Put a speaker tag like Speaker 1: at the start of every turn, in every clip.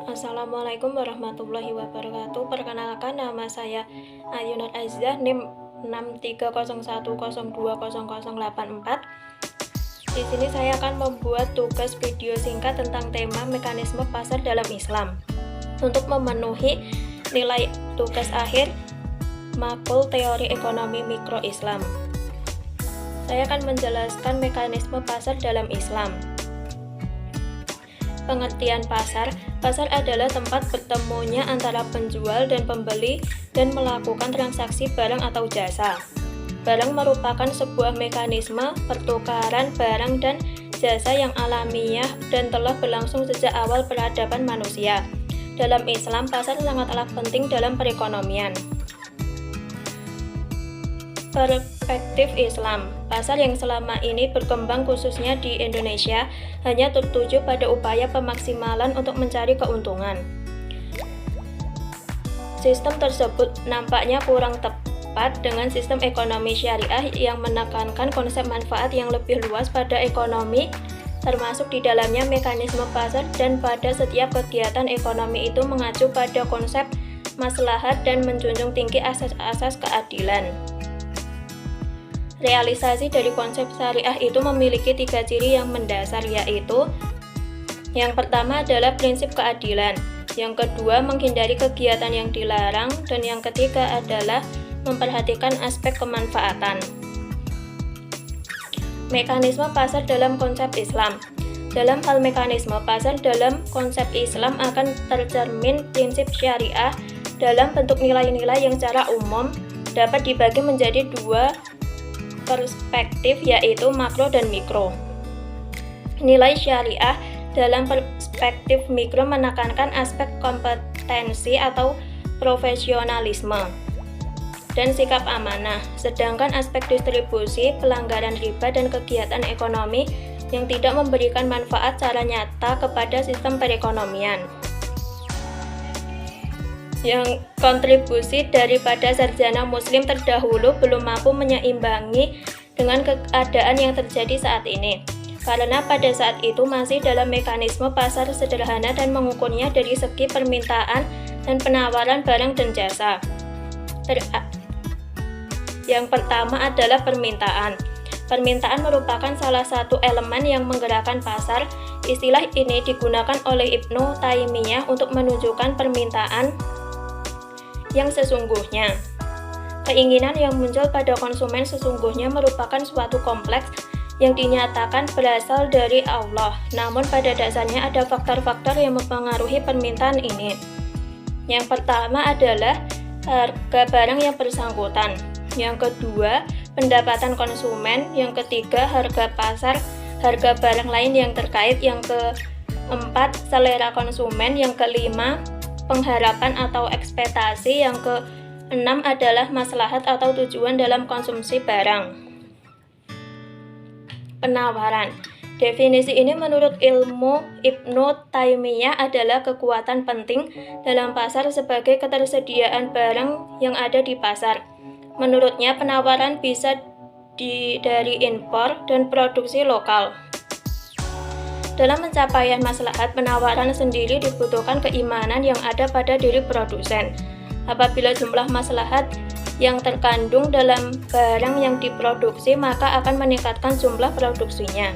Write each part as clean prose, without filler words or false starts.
Speaker 1: Assalamualaikum warahmatullahi wabarakatuh. Perkenalkan, nama saya Ayu Nur Aizah, NIM 63010200084. Di sini saya akan membuat tugas video singkat tentang tema mekanisme pasar dalam Islam. Untuk memenuhi nilai tugas akhir makul teori ekonomi mikro Islam, saya akan menjelaskan mekanisme pasar dalam Islam. Pengertian pasar. Pasar adalah tempat bertemunya antara penjual dan pembeli dan melakukan transaksi barang atau jasa. Barang merupakan sebuah mekanisme pertukaran barang dan jasa yang alamiah dan telah berlangsung sejak awal peradaban manusia. Dalam Islam, pasar sangatlah penting dalam perekonomian. Perspektif Islam. Pasar yang selama ini berkembang khususnya di Indonesia hanya tertuju pada upaya pemaksimalan untuk mencari keuntungan. Sistem tersebut nampaknya kurang tepat dengan sistem ekonomi syariah yang menekankan konsep manfaat yang lebih luas pada ekonomi, termasuk di dalamnya mekanisme pasar, dan pada setiap kegiatan ekonomi itu mengacu pada konsep maslahat dan menjunjung tinggi asas-asas keadilan. Realisasi dari konsep syariah itu memiliki 3 ciri yang mendasar, yaitu yang pertama adalah prinsip keadilan, yang kedua menghindari kegiatan yang dilarang, dan yang ketiga adalah memperhatikan aspek kemanfaatan. Mekanisme pasar dalam konsep Islam. Dalam hal mekanisme pasar dalam konsep Islam akan tercermin prinsip syariah dalam bentuk nilai-nilai yang secara umum dapat dibagi menjadi 2 perspektif, yaitu makro dan mikro. Nilai syariah dalam perspektif mikro menekankan aspek kompetensi atau profesionalisme dan sikap amanah, sedangkan aspek distribusi, pelanggaran riba, dan kegiatan ekonomi yang tidak memberikan manfaat secara nyata kepada sistem perekonomian. Yang kontribusi daripada sarjana muslim terdahulu belum mampu menyeimbangi dengan keadaan yang terjadi saat ini, karena pada saat itu masih dalam mekanisme pasar sederhana dan mengukurnya dari segi permintaan dan penawaran barang dan jasa. Yang pertama adalah permintaan. Permintaan merupakan salah satu elemen yang menggerakkan pasar. Istilah ini digunakan oleh Ibnu Taimiyah untuk menunjukkan permintaan yang sesungguhnya. Keinginan yang muncul pada konsumen sesungguhnya merupakan suatu kompleks yang dinyatakan berasal dari Allah, namun pada dasarnya ada faktor-faktor yang mempengaruhi permintaan ini. Yang pertama adalah harga barang yang bersangkutan, yang kedua pendapatan konsumen, yang ketiga harga pasar, harga barang lain yang terkait, yang keempat selera konsumen, yang kelima pengharapan atau ekspektasi, yang keenam adalah maslahat atau tujuan dalam konsumsi barang. Penawaran. Definisi ini menurut ilmu Ibnu Taimiyah adalah kekuatan penting dalam pasar sebagai ketersediaan barang yang ada di pasar. Menurutnya, penawaran bisa dari impor dan produksi lokal. Dalam pencapaian maslahat, penawaran sendiri dibutuhkan keimanan yang ada pada diri produsen. Apabila jumlah maslahat yang terkandung dalam barang yang diproduksi, maka akan meningkatkan jumlah produksinya.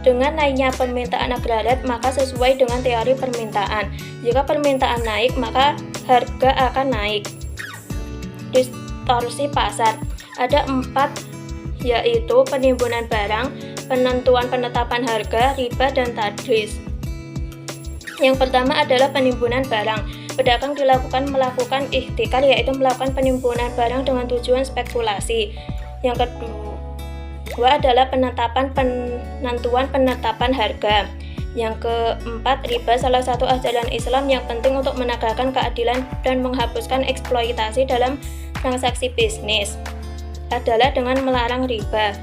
Speaker 1: Dengan naiknya permintaan agraret, maka sesuai dengan teori permintaan. Jika permintaan naik, maka harga akan naik. Distorsi pasar. Ada 4, yaitu penimbunan barang, penentuan penetapan harga, riba, dan tadlis. Yang pertama adalah penimbunan barang. Pedagang melakukan ihtikar, yaitu melakukan penimbunan barang dengan tujuan spekulasi. Yang kedua adalah penentuan penetapan harga. Yang keempat, riba, salah satu ajaran Islam yang penting untuk menegakkan keadilan dan menghapuskan eksploitasi dalam transaksi bisnis, adalah dengan melarang riba.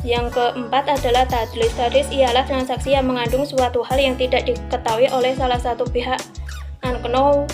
Speaker 1: Yang keempat adalah tadlis. Tadlis ialah transaksi yang mengandung suatu hal yang tidak diketahui oleh salah satu pihak unknown